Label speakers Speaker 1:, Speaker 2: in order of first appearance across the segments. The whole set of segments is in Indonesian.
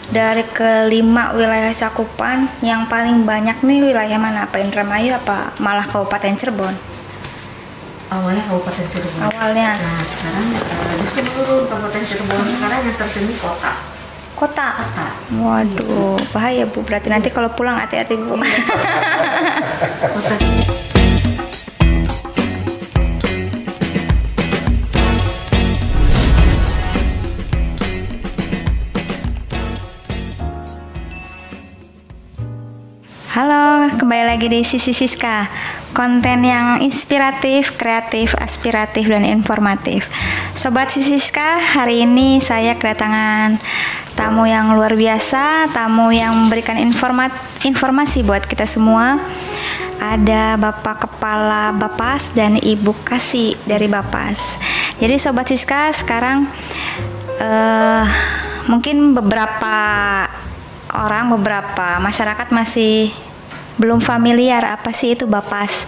Speaker 1: Dari kelima wilayah cakupan, yang paling banyak nih wilayah mana? Apa Indramayu apa malah Kabupaten Cirebon?
Speaker 2: Awalnya Kabupaten Cirebon.
Speaker 1: Awalnya.
Speaker 2: Nah sekarang justru menurun Kabupaten Cirebon. Sekarang yang tersini kota.
Speaker 1: Kota. Waduh, bahaya Bu. Berarti nanti kalau pulang hati-hati Bu.
Speaker 2: Kota.
Speaker 1: Halo, kembali lagi di Sisi Siska. Konten yang inspiratif, kreatif, aspiratif, dan informatif. Sobat Sisi Siska, hari ini saya kedatangan tamu yang luar biasa, tamu yang memberikan informasi buat kita semua. Ada Bapak Kepala Bapas dan Ibu Kasih dari Bapas. Jadi Sobat Siska, sekarang mungkin beberapa masyarakat masih belum familiar apa sih itu Bapas.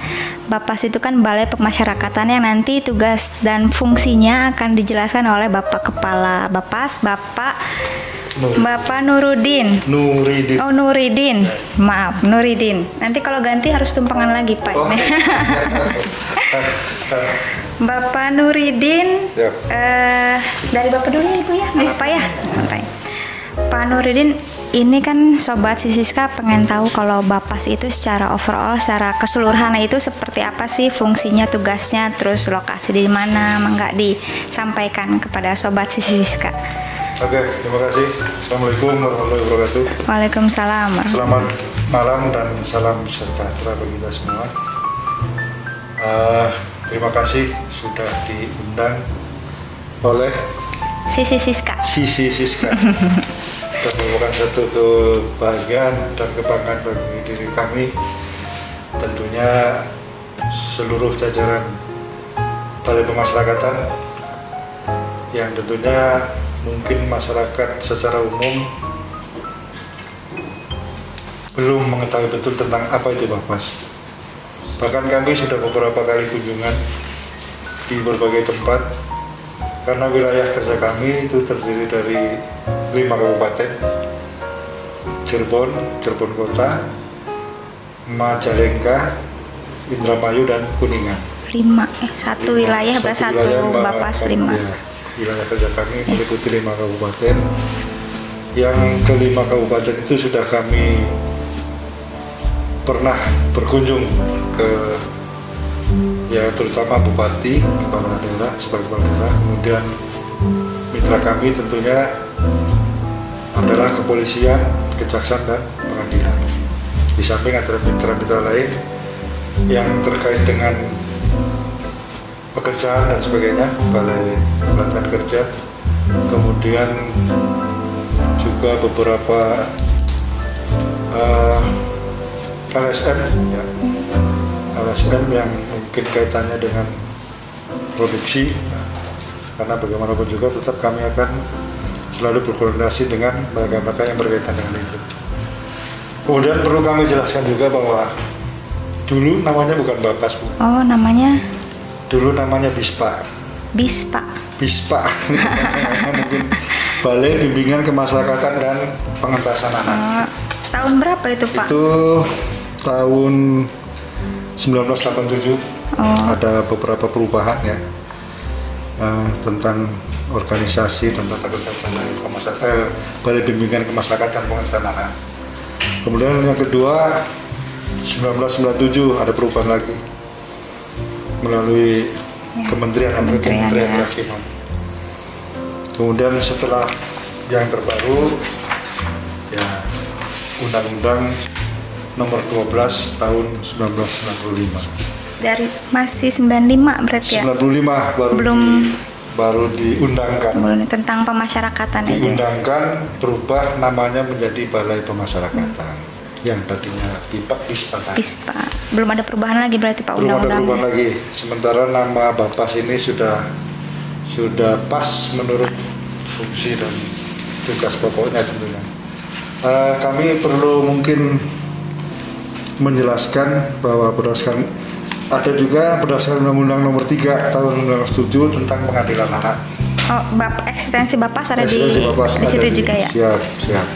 Speaker 1: Bapas itu kan Balai Pemasyarakatan yang nanti tugas dan fungsinya akan dijelaskan oleh Bapak Kepala Bapas, Bapak Nuridin. Oh, Nuridin. Maaf, Nuridin. Nanti kalau ganti harus tumpangan lagi, Pak. Oh. Bapak Nuridin. Yep. Dari Bapak dulu Ibu ya, Bapak ya. Santai. Pak Nuridin, ini kan Sobat Sisiska pengen tahu kalau Bapas itu secara overall, secara keseluruhan itu seperti apa sih fungsinya, tugasnya, terus lokasi di mana, enggak disampaikan kepada Sobat Sisiska.
Speaker 3: Oke, terima kasih. Assalamualaikum warahmatullahi wabarakatuh.
Speaker 1: Waalaikumsalam.
Speaker 3: Selamat malam dan salam sejahtera bagi kita semua. Terima kasih sudah diundang oleh
Speaker 1: Sisi Siska.
Speaker 3: Dan merupakan satu kebahagiaan dan kebanggaan bagi diri kami, tentunya seluruh jajaran Balai Pemasyarakatan yang tentunya mungkin masyarakat secara umum belum mengetahui betul tentang apa itu Bapas. Bahkan kami sudah beberapa kali kunjungan di berbagai tempat karena wilayah kerja kami itu terdiri dari 5 kabupaten: Cirebon Kota, Majalengka, Indramayu, dan Kuningan.
Speaker 1: 1 wilayah bersatu Bapas 5.
Speaker 3: Ya, wilayah kerja kami meliputi 5 kabupaten. Yang ke-5 kabupaten itu sudah kami pernah berkunjung ke, ya terutama bupati, kepala daerah, sebagai kepala daerah. Kemudian mitra kami tentunya adalah kepolisian, kejaksaan, dan pengadilan. Di samping ada mitra-mitra lain yang terkait dengan pekerjaan dan sebagainya, balai pelatihan kerja, kemudian juga beberapa LSM, ya, LSM yang mungkin kaitannya dengan produksi, karena bagaimanapun juga tetap kami akan selalu berkoordinasi dengan mereka-mereka yang berkaitan dengan itu. Kemudian perlu kami jelaskan juga bahwa dulu namanya bukan Bapas, Bu.
Speaker 1: Oh, namanya?
Speaker 3: Dulu namanya BISPA. Mungkin Balai Bimbingan Kemasyarakatan dan Pengentasan Anak.
Speaker 1: Tahun berapa itu, Pak?
Speaker 3: Itu tahun 1987. Ada beberapa perubahan ya tentang organisasi dan tata kerja Balai Bimbingan Kemasyarakatan dan Pengentasan Anak. Kemudian yang kedua 1997 ada perubahan lagi melalui Kementerian Kehakiman. Kemudian setelah yang terbaru ya Undang-Undang Nomor 12 Tahun 1995.
Speaker 1: Dari masih 95 berarti ya?
Speaker 3: 95 baru diundangkan.
Speaker 1: Tentang pemasyarakatan itu.
Speaker 3: Diundangkan, berubah namanya menjadi Balai Pemasyarakatan. Yang tadinya BISPA.
Speaker 1: Belum ada perubahan lagi berarti Pak
Speaker 3: undang-undang. Belum ada perubahan lagi. Sementara nama Bapas ini sudah pas menurut fungsi dan tugas pokoknya tentunya. Kami perlu mungkin menjelaskan bahwa berdasarkan Undang-Undang Nomor 3 Tahun 1997 tentang pengadilan anak.
Speaker 1: Oh, eksistensi Bapas ada
Speaker 3: Eksistensi Bapas
Speaker 1: di
Speaker 3: ada
Speaker 1: situ juga ya?
Speaker 3: Siap.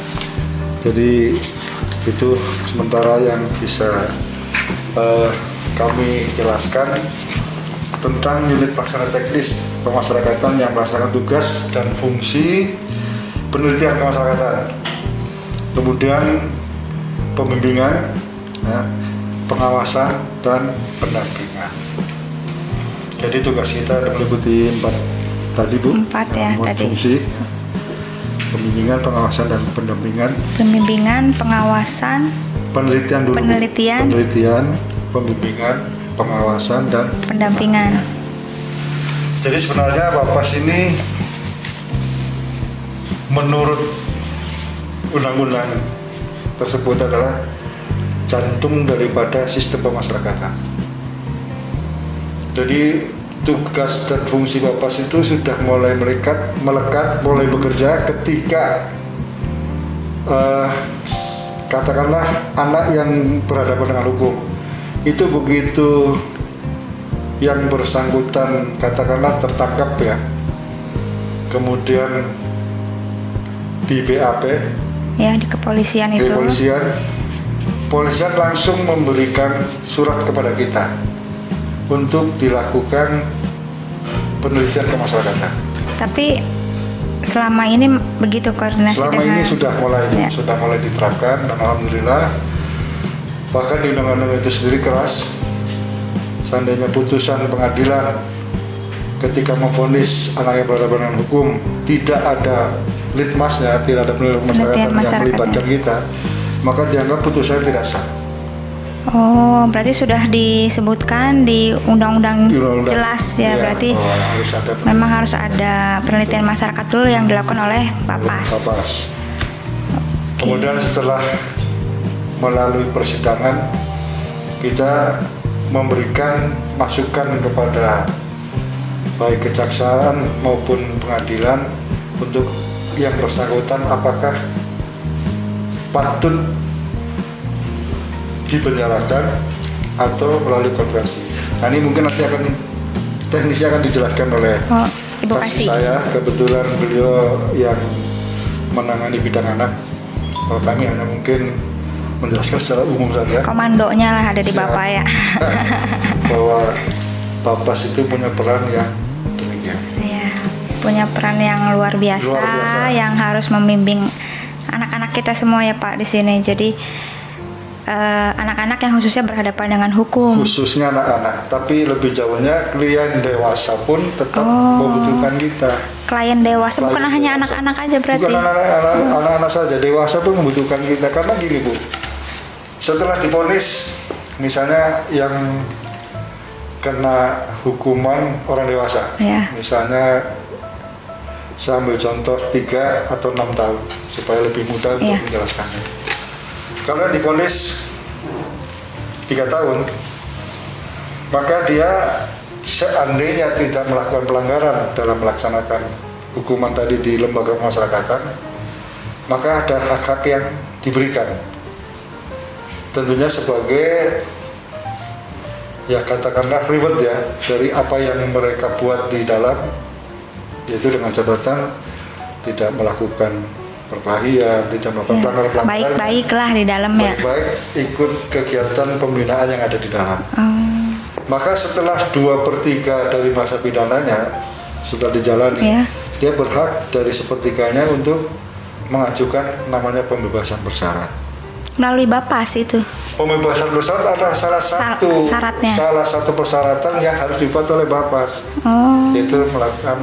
Speaker 3: Jadi itu sementara yang bisa kami jelaskan tentang unit pelaksana teknis pemasyarakatan yang melaksanakan tugas dan fungsi penelitian kemasyarakatan. Kemudian pembimbingan, ya, pengawasan dan pendampingan. Jadi tugas kita meliputi 4 tadi Bu.
Speaker 1: 4 ya tadi.
Speaker 3: Fungsi pembimbingan, pengawasan dan pendampingan.
Speaker 1: Pembimbingan, pengawasan,
Speaker 3: Penelitian dulu. Penelitian, pembimbingan, pengawasan dan
Speaker 1: pendampingan.
Speaker 3: Jadi sebenarnya Bapas ini menurut undang-undang tersebut adalah jantung daripada sistem pemasyarakatan. Jadi tugas dan fungsi Bapas itu sudah mulai melekat, mulai bekerja ketika katakanlah anak yang berhadapan dengan hukum itu begitu yang bersangkutan katakanlah tertangkap ya, kemudian di BAP
Speaker 1: ya, di kepolisian itu.
Speaker 3: Polisian langsung memberikan surat kepada kita untuk dilakukan penelitian kemasyarakatan.
Speaker 1: Tapi selama ini begitu koordinasi
Speaker 3: selama
Speaker 1: dengan...
Speaker 3: ini sudah mulai diterapkan dan alhamdulillah bahkan di undang-undang itu sendiri keras. Seandainya putusan pengadilan ketika memvonis anak yang berhadapan dengan hukum tidak ada litmasnya, tidak ada penelitian masyarakat yang melibatkan kita, maka dianggap putusannya tidak sah.
Speaker 1: Oh, berarti sudah disebutkan di undang-undang jelas ya, berarti memang harus ada penelitian masyarakat dulu yang dilakukan oleh Bapas.
Speaker 3: Okay. Kemudian setelah melalui persidangan kita memberikan masukan kepada baik kejaksaan maupun pengadilan untuk yang bersangkutan apakah patut dipenjarakan atau melalui konversi. Nah, ini mungkin nanti akan teknisnya akan dijelaskan oleh
Speaker 1: Ibu Kasih.
Speaker 3: Saya. Kebetulan beliau yang menangani bidang anak. Kalau kami hanya mungkin menjelaskan secara umum saja.
Speaker 1: Komandonya lah ada di Bapak ya.
Speaker 3: Bahwa Bapas itu punya peran yang demikian.
Speaker 1: Iya, punya peran yang luar biasa, yang harus membimbing anak-anak kita semua ya Pak di sini. Jadi anak-anak yang khususnya berhadapan dengan hukum.
Speaker 3: Khususnya anak-anak, tapi lebih jauhnya klien dewasa pun tetap membutuhkan kita.
Speaker 1: Klien dewasa bukan hanya anak-anak aja berarti.
Speaker 3: Bukan anak-anak saja, dewasa pun membutuhkan kita. Karena gini Bu, setelah divonis misalnya yang kena hukuman orang dewasa, misalnya saya ambil contoh 3 atau 6 tahun supaya lebih mudah untuk menjelaskannya. Kalau yang divonis 3 tahun, maka dia seandainya tidak melakukan pelanggaran dalam melaksanakan hukuman tadi di lembaga pemasyarakatan, maka ada hak-hak yang diberikan. Tentunya sebagai ya katakanlah reward ya dari apa yang mereka buat di dalam, yaitu dengan catatan tidak melakukan perkelahian, tidak melakukan pelanggaran-pelanggaran.
Speaker 1: Baik-baik lah di dalam ya.
Speaker 3: Baik-baik ikut kegiatan pembinaan yang ada di dalam. Maka setelah 2/3 dari masa pidananya sudah dijalani, dia berhak dari sepertiganya untuk mengajukan namanya pembebasan bersyarat.
Speaker 1: Melalui Bapas itu.
Speaker 3: Pembebasan bersyarat adalah salah satu persyaratan yang harus dibuat oleh Bapas, yaitu melakukan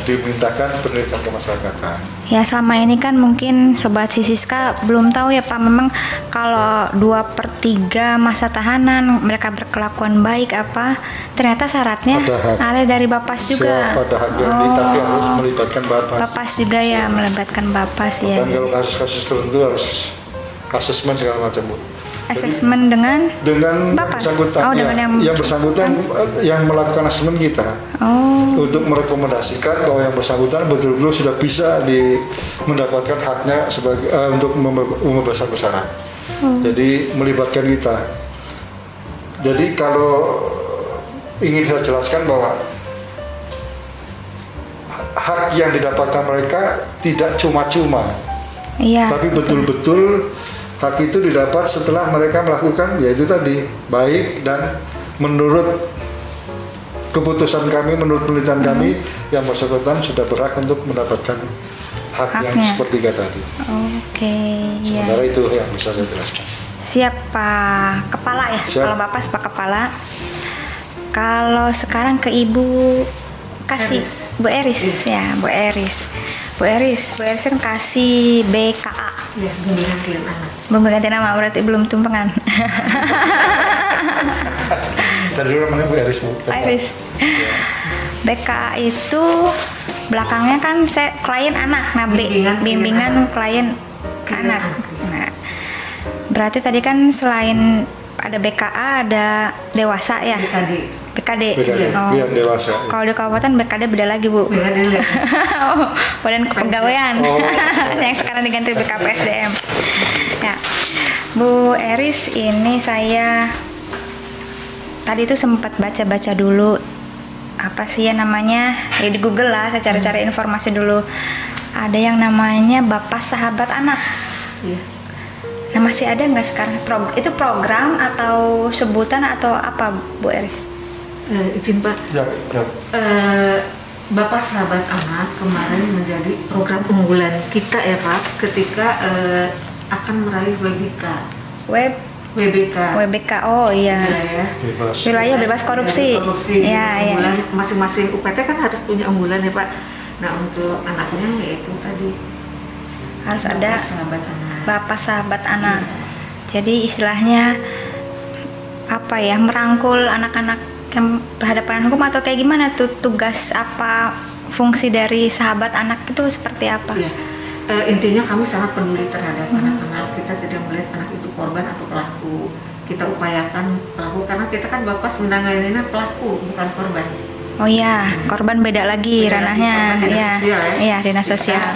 Speaker 3: dimintakan penelitian kemasyarakatan.
Speaker 1: Ya selama ini kan mungkin Sobat Sisiska belum tahu ya Pak, memang kalau 2/3 masa tahanan mereka berkelakuan baik apa, ternyata syaratnya ada dari Bapas juga.
Speaker 3: Pada hak tapi harus melibatkan Bapas.
Speaker 1: Bapas juga ya, melibatkan Bapas ya.
Speaker 3: Dan kalau kasus-kasus tertentu harus asesmen segala macam Bu.
Speaker 1: Asesmen dengan Bapas?
Speaker 3: Bersangkutan, dengan yang bersangkutan yang melakukan asesmen kita untuk merekomendasikan bahwa yang bersangkutan betul-betul sudah bisa mendapatkan haknya sebagai untuk pembebasan bersyarat. Jadi melibatkan kita. Jadi kalau ingin saya jelaskan bahwa hak yang didapatkan mereka tidak cuma-cuma,
Speaker 1: Iya.
Speaker 3: tapi betul-betul hak itu didapat setelah mereka melakukan yaitu tadi baik dan menurut keputusan kami, menurut penelitian kami yang bersangkutan sudah berhak untuk mendapatkan hak yang
Speaker 1: Haknya.
Speaker 3: sepertiga tadi.
Speaker 1: Oke, ya.
Speaker 3: Sementara itu yang bisa saya jelaskan.
Speaker 1: Siap Pak Kepala ya.
Speaker 3: Siap.
Speaker 1: Kalau Bapak Pak Kepala. Kalau sekarang ke Ibu kasih
Speaker 2: Eris.
Speaker 1: Bu Eris ya, Bu Eris. Bu Eris kan kasih BKA.
Speaker 2: Ya, bimbingan klien anak.
Speaker 1: Belum ganti nama berarti belum tumpengan.
Speaker 3: Dari dulu namanya Bu Eris, Bu.
Speaker 1: Iris. BKA itu belakangnya kan saya klien anak, nah bimbingan klien anak. Nah, berarti tadi kan selain ada BKA ada dewasa ya. BKD.
Speaker 3: BKD,
Speaker 1: Oh.
Speaker 3: yang dewasa. Ya.
Speaker 1: Kalau di kabupaten BKD beda lagi Bu. Oh, Badan Kepegawaian.
Speaker 3: Oh.
Speaker 1: Yang sekarang diganti BKPSDM. Ya, Bu Eris, ini saya tadi tuh sempat baca-baca dulu apa sih ya namanya, ya di Google lah, saya cari-cari informasi dulu. Ada yang namanya Bapak Sahabat Anak.
Speaker 2: Iya.
Speaker 1: Nah, masih ada nggak sekarang? Itu program atau sebutan atau apa Bu Eris?
Speaker 2: Izin Pak.
Speaker 3: Ya.
Speaker 2: Bapak Sahabat Anak kemarin menjadi program unggulan kita ya Pak, ketika akan meraih WBK.
Speaker 1: WBK, oh iya. Wilayah bebas korupsi. Iya.
Speaker 2: Unggulan masing-masing UPT kan harus punya unggulan ya Pak. Nah, untuk anaknya yaitu tadi
Speaker 1: Harus ada
Speaker 2: Sahabat Anak.
Speaker 1: Bapak Sahabat Anak. Jadi istilahnya apa ya, merangkul anak-anak yang berhadapan hukum atau kayak gimana tuh, tugas apa, fungsi dari sahabat anak itu seperti apa?
Speaker 2: Ya. Intinya kami sangat peduli terhadap anak-anak. Kita tidak melihat anak itu korban atau pelaku. Kita upayakan pelaku karena kita kan Bapak menanganinya pelaku bukan korban.
Speaker 1: Oh iya, korban beda lagi
Speaker 2: Beda lagi,
Speaker 1: ranahnya.
Speaker 2: korban dinas
Speaker 1: Iya.
Speaker 2: sosial ya.
Speaker 1: Iya, dinas sosial.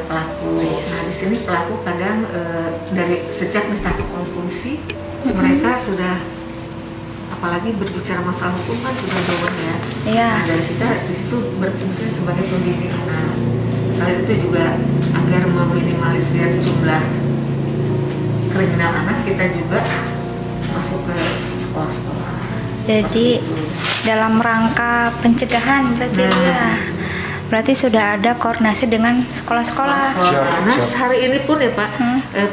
Speaker 2: Pelaku. Nah, di sini pelaku kadang dari sejak ditangkap oleh polisi mereka sudah, apalagi berbicara masalah hukum kan sudah jauh ya.
Speaker 1: Iya.
Speaker 2: Nah, dari situ berfungsi sebagai pembimbing anak. Selain itu juga agar meminimalisir jumlah kriminal anak, kita juga masuk ke sekolah-sekolah.
Speaker 1: Jadi dalam rangka pencegahan berarti
Speaker 2: Nah.
Speaker 1: ya. Berarti sudah ada koordinasi dengan sekolah-sekolah.
Speaker 3: Siap,
Speaker 2: Nah,
Speaker 3: siap.
Speaker 2: hari ini pun ya Pak,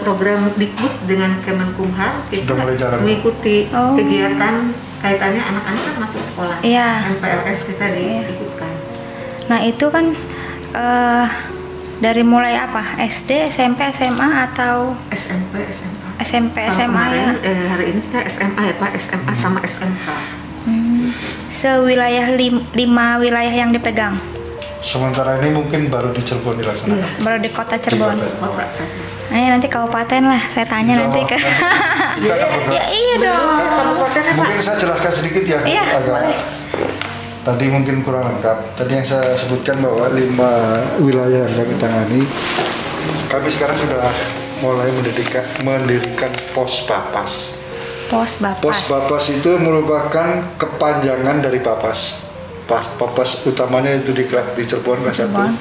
Speaker 2: program Dikbud dengan Kemenkumham kita
Speaker 3: Udah mulai jalan.
Speaker 2: mengikuti
Speaker 1: Oh.
Speaker 2: kegiatan kaitannya anak-anak kan masuk sekolah.
Speaker 1: Iya.
Speaker 2: MPLS kita diikutkan.
Speaker 1: Nah, itu kan dari mulai apa? SD, SMP, SMA atau
Speaker 2: SMP, SMA.
Speaker 1: SMP,
Speaker 2: Kalau
Speaker 1: SMA ya?
Speaker 2: kemarin, hari ini kita SMA ya Pak, SMA sama SMK.
Speaker 1: Sewilayah 5 wilayah yang dipegang.
Speaker 3: Sementara ini mungkin baru di Cirebon dilaksanakan.
Speaker 2: Iya.
Speaker 1: Baru di kota Cirebon.
Speaker 3: Di
Speaker 2: Kota saja.
Speaker 1: Nah, ini nanti kabupaten lah, saya tanya
Speaker 3: Insya
Speaker 1: nanti
Speaker 3: Allah,
Speaker 1: ke.
Speaker 3: kita akan bergerak.
Speaker 1: Ya iya dong.
Speaker 2: Kabupatennya Pak.
Speaker 3: Mungkin saya jelaskan sedikit ya,
Speaker 1: Iya,
Speaker 3: agak
Speaker 1: boleh.
Speaker 3: tadi mungkin kurang lengkap. Tadi yang saya sebutkan bahwa 5 wilayah yang kami tangani, kami sekarang sudah mulai mendirikan pos Bapas.
Speaker 1: Pos Bapas.
Speaker 3: Pos Bapas itu merupakan kepanjangan dari Bapas. Bapas utamanya itu di Cirebon kelas 1.
Speaker 1: Cirebon.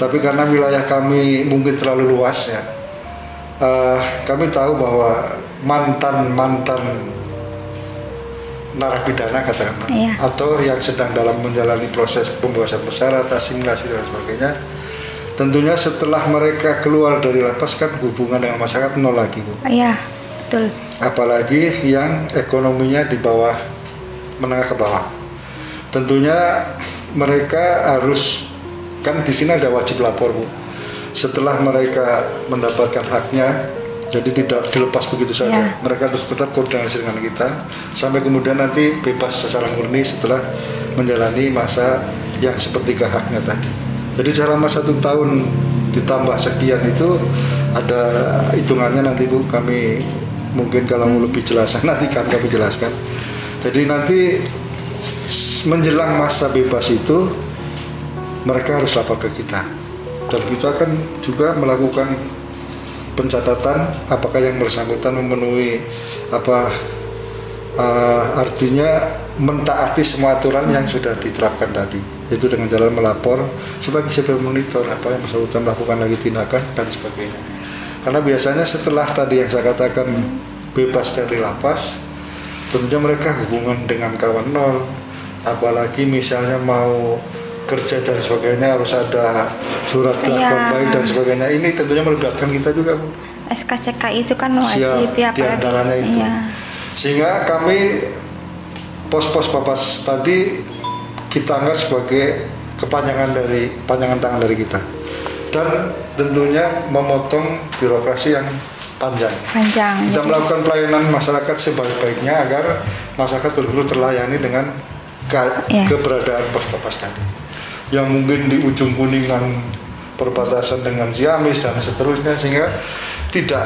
Speaker 3: Tapi karena wilayah kami mungkin terlalu luas ya, kami tahu bahwa mantan narapidana katakanlah,
Speaker 1: Iya.
Speaker 3: atau yang sedang dalam menjalani proses pembebasan bersyarat, asimilasi dan sebagainya, tentunya setelah mereka keluar dari lapas kan hubungan dengan masyarakat nol lagi, Bu.
Speaker 1: Iya, betul.
Speaker 3: Apalagi yang ekonominya di bawah, menengah ke bawah. Tentunya mereka harus, kan di sini ada wajib lapor, Bu. Setelah mereka mendapatkan haknya, jadi tidak dilepas begitu saja.
Speaker 1: Ya.
Speaker 3: Mereka harus tetap koordinasi dengan kita sampai kemudian nanti bebas secara murni setelah menjalani masa yang sepertiga haknya tadi. Jadi selama 1 tahun ditambah sekian itu ada hitungannya nanti, Bu. Kami mungkin kalau mau lebih jelas nanti kan kami jelaskan. Jadi nanti menjelang masa bebas itu mereka harus lapor ke kita, dan kita akan juga melakukan pencatatan apakah yang bersangkutan memenuhi artinya mentaati semua aturan yang sudah diterapkan tadi. itu dengan cara melapor sebagai sebuah monitor apa yang bersangkutan melakukan lagi tindakan dan sebagainya. Karena biasanya setelah tadi yang saya katakan bebas dari lapas, tentunya mereka hubungan dengan kawan nol, apalagi misalnya mau kerja dan sebagainya harus ada surat kelakuan baik dan sebagainya. Ini tentunya melibatkan kita juga, Bu.
Speaker 1: SKCK itu kan wajib ya,
Speaker 3: diantaranya itu.
Speaker 1: Iya.
Speaker 3: Sehingga kami pos-pos papas tadi kita anggap sebagai panjangan tangan dari kita, dan tentunya memotong birokrasi yang panjang. Kita melakukan pelayanan masyarakat sebaik-baiknya agar masyarakat betul-betul terlayani dengan keberadaan pos papas tadi. Yang mungkin di ujung Kuningan perbatasan dengan Ciamis dan seterusnya, sehingga tidak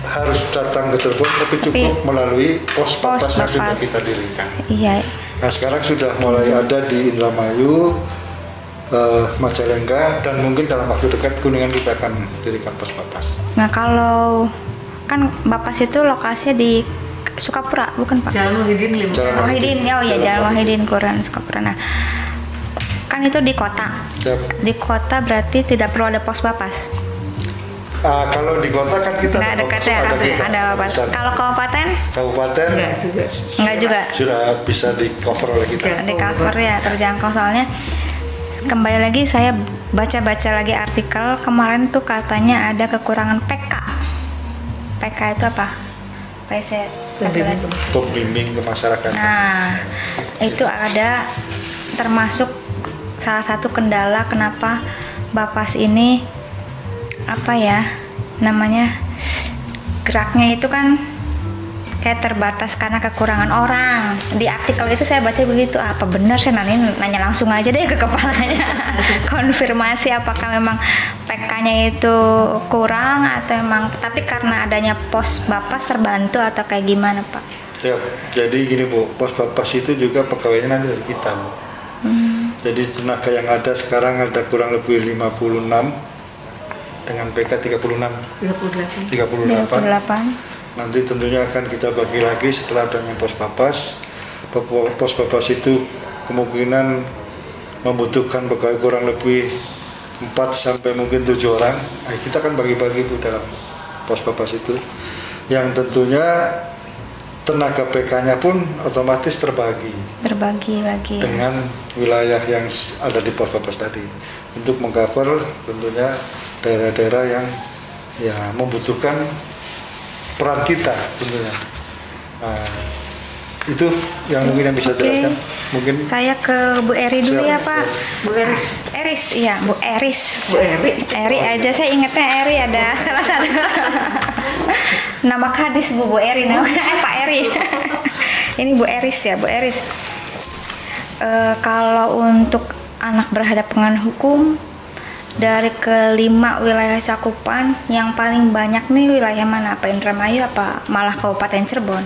Speaker 3: harus datang ke Cirebon tapi cukup melalui pos papas yang sudah kita dirikan.
Speaker 1: Iya.
Speaker 3: Nah sekarang sudah mulai ada di Indramayu, Majalengka, dan mungkin dalam waktu dekat Kuningan kita akan dirikan pos papas.
Speaker 1: Nah kalau kan Bapas itu lokasinya di Sukapura, bukan Pak?
Speaker 2: Jalan Wahidin,
Speaker 1: Jalan Wahidin, Kelurahan Sukapura. Nah kan itu di kota. Yep. Di kota berarti tidak perlu ada pos Bapas.
Speaker 3: Kalau di kota kan kita
Speaker 1: ada Bapas. Kalau kabupaten enggak juga.
Speaker 3: Sudah bisa di cover oleh kita.
Speaker 1: Di cover ya, terjangkau. Soalnya kembali lagi saya baca lagi artikel kemarin tuh katanya ada kekurangan PK. PK itu apa?
Speaker 3: Pembimbing ke masyarakat.
Speaker 1: Nah, itu ada termasuk salah satu kendala kenapa Bapas ini geraknya itu kan kayak terbatas karena kekurangan orang. Di artikel itu saya baca begitu. Apa benar? Saya nanya langsung aja deh ke kepalanya. Konfirmasi apakah memang PK-nya itu kurang atau emang, tapi karena adanya pos Bapas terbantu atau kayak gimana, Pak?
Speaker 3: Siap. Jadi gini, Bu, pos Bapas itu juga pegawainya nanti dari kita, Bu. Jadi tenaga yang ada sekarang ada kurang lebih 56 dengan PK 38. Nanti tentunya akan kita bagi lagi setelah adanya pos papas. Pos papas itu kemungkinan membutuhkan pegawai kurang lebih 4 sampai mungkin 7 orang. Kita akan bagi-bagi, Bu, dalam pos papas itu, yang tentunya tenaga PK-nya pun otomatis terbagi lagi dengan wilayah yang ada di pos papas tadi untuk mengcover tentunya daerah-daerah yang membutuhkan peran kita tentunya. Itu yang mungkin yang bisa jelaskan. Mungkin
Speaker 1: saya ke Bu Eri dulu ya, Pak. Bu Eris, iya, Bu Eris. Eri aja saya ingatnya Eri ada salah satu nama kadis Bu Eri namanya Pak Eri. Ini Bu Eris ya, Bu Eris. Kalau untuk anak berhadapan dengan hukum dari kelima wilayah cakupan, yang paling banyak nih wilayah mana? Apa Indramayu apa malah Kabupaten Cirebon?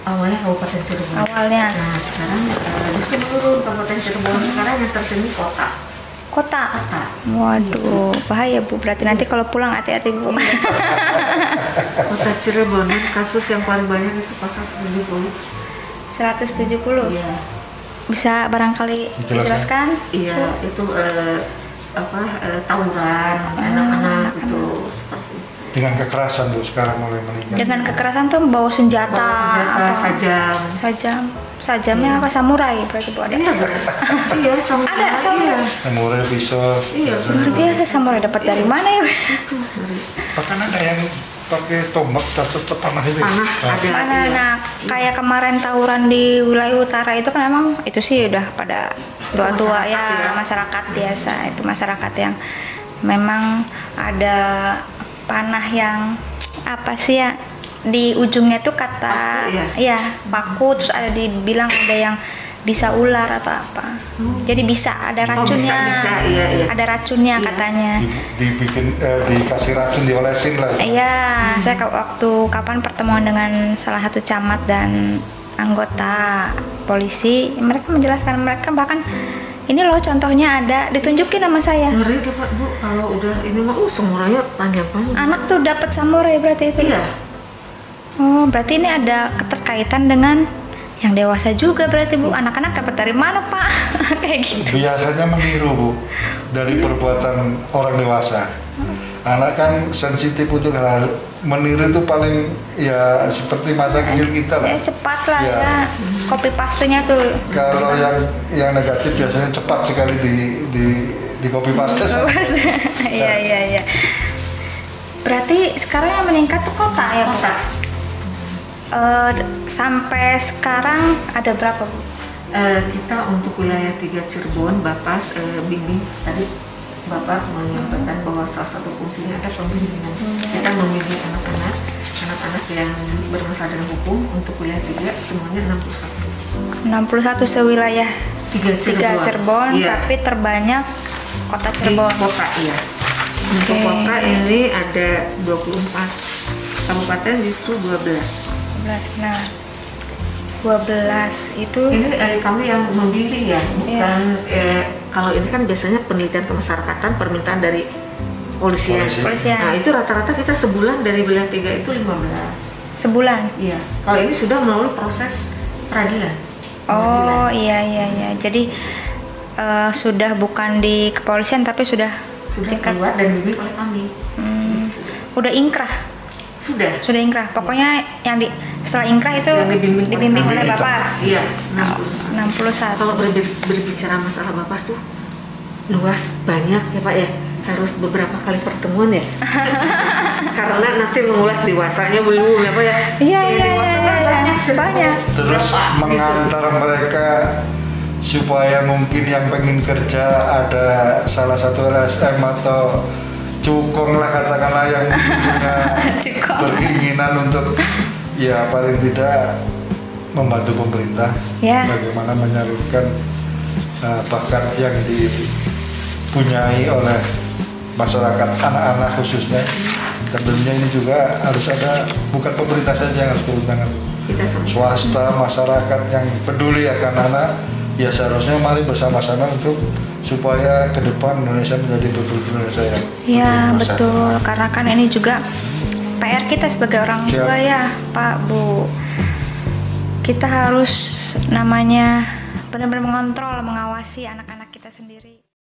Speaker 2: Awalnya Kabupaten Cirebon.
Speaker 1: Awalnya.
Speaker 2: Nah sekarang justru menurun Kabupaten Cirebon. Sekarang yang terjadi kota. Waduh,
Speaker 1: bahaya, Bu. Berarti nanti kalau pulang hati-hati, Bu.
Speaker 2: Kota Cirebon kasus yang paling banyak itu pasal 170.
Speaker 1: 170.
Speaker 2: Iya.
Speaker 1: Bisa barangkali dijelaskan?
Speaker 2: Iya, itu tawuran anak-anak itu seperti itu.
Speaker 3: Dengan kekerasan, Bu, sekarang mulai meningkat.
Speaker 1: Dengan kekerasan tuh bawa senjata sajamnya apa, samurai berarti, Bu, ada?
Speaker 2: Iya, samurai.
Speaker 1: Ada samurai.
Speaker 3: Samurai, pisau.
Speaker 2: Iya,
Speaker 1: luar biasa. Samurai dapat dari mana ya?
Speaker 3: Bahkan ada yang pakai tombak dan panah itu.
Speaker 1: Nah, kayak kemarin tawuran di wilayah utara itu kan memang itu sih udah pada tua-tua ya, masyarakat biasa. Itu masyarakat yang memang ada panah yang apa sih ya, di ujungnya tuh kata paku, terus ada dibilang ada yang bisa ular atau apa. Jadi bisa ada racunnya. Ada racunnya katanya.
Speaker 3: Dikasih racun, diolesin lah.
Speaker 1: Iya, saya waktu kapan pertemuan dengan salah satu camat dan anggota polisi, mereka menjelaskan, mereka bahkan ini loh contohnya ada, ditunjukin sama saya.
Speaker 2: Ngeri dapat, Bu, kalau udah ini mah samurainya panjang.
Speaker 1: Anak tuh dapat samurai berarti itu.
Speaker 2: Iya.
Speaker 1: Oh, berarti ini ada keterkaitan dengan Yang dewasa juga berarti Bu, anak-anak dapat dari mana Pak? Kayak gitu.
Speaker 3: Biasanya meniru Bu dari perbuatan orang dewasa. Anak kan sensitif untuk hal meniru itu paling ya seperti masa kecil kita lah.
Speaker 1: Ya, cepat lah
Speaker 3: Ya.
Speaker 1: ya. Copy paste-nya tuh.
Speaker 3: Kalau yang negatif biasanya cepat sekali di copy paste.
Speaker 1: Iya. Berarti sekarang yang meningkat tuh kota ya Bu?
Speaker 2: Kota.
Speaker 1: Sampai sekarang ada berapa Bu?
Speaker 2: Kita untuk wilayah 3 Cirebon, Bapak bimbing tadi Bapak menyampaikan bahwa salah satu fungsinya ada pembimbingan. Kita membimbing anak-anak yang bermasalah dengan hukum untuk wilayah 3 semuanya 61.
Speaker 1: 61 sewilayah
Speaker 2: 3
Speaker 1: Cirebon,
Speaker 2: Iya.
Speaker 1: tapi terbanyak kota
Speaker 2: Di
Speaker 1: Cirebon.
Speaker 2: kota iya. Untuk
Speaker 1: Oke.
Speaker 2: kota ini ada 24, kabupaten justru 12.
Speaker 1: 12. Nah, 12 itu
Speaker 2: Ini kami yang memilih ya, bukan kalau ini kan biasanya penelitian kemasyarakatan permintaan dari polisian.
Speaker 1: Polisian.
Speaker 2: Nah itu rata-rata kita sebulan dari wilayah 3 itu 15.
Speaker 1: sebulan.
Speaker 2: Iya. Kalau ini sudah melalui proses peradilan.
Speaker 1: Oh iya. Jadi sudah bukan di kepolisian tapi sudah
Speaker 2: Sudah
Speaker 1: tingkat.
Speaker 2: keluar dan dibimbing oleh kami.
Speaker 1: Udah ingkrah.
Speaker 2: Sudah.
Speaker 1: Sudah ingkrah. Pokoknya yang setelah ingkrah itu
Speaker 2: Yang dibimbing
Speaker 1: oleh
Speaker 2: kami.
Speaker 1: Bapas.
Speaker 2: Iya.
Speaker 1: 61.
Speaker 2: Kalau berbicara masalah Bapas tuh luas banyak ya Pak ya, harus beberapa kali pertemuan ya. Karena nanti mengulas dewasanya belum ya Pak ya.
Speaker 1: Iya.
Speaker 2: Dewasa kan
Speaker 1: Banyak.
Speaker 3: Terus
Speaker 2: Berapa,
Speaker 3: mengantar mereka supaya mungkin yang pengen kerja ada salah satu LSM atau cukong lah katakanlah yang punya
Speaker 1: Cukong.
Speaker 3: berkeinginan untuk ya paling tidak membantu pemerintah
Speaker 1: Ya.
Speaker 3: bagaimana menyalurkan bakat yang dipunyai oleh masyarakat anak-anak khususnya. Dan tentunya ini juga harus ada, bukan pemerintah saja yang harus turun tangan,
Speaker 2: Kita sama.
Speaker 3: swasta, masyarakat yang peduli akan anak, ya seharusnya mari bersama-sama untuk supaya ke depan Indonesia menjadi betul-betul Indonesia yang
Speaker 1: Ya
Speaker 3: berdemokrasi.
Speaker 1: betul, karena kan ini juga PR kita sebagai orang
Speaker 3: Siap.
Speaker 1: tua ya Pak Bu. Kita harus namanya benar-benar mengontrol, mengawasi anak-anak kita sendiri.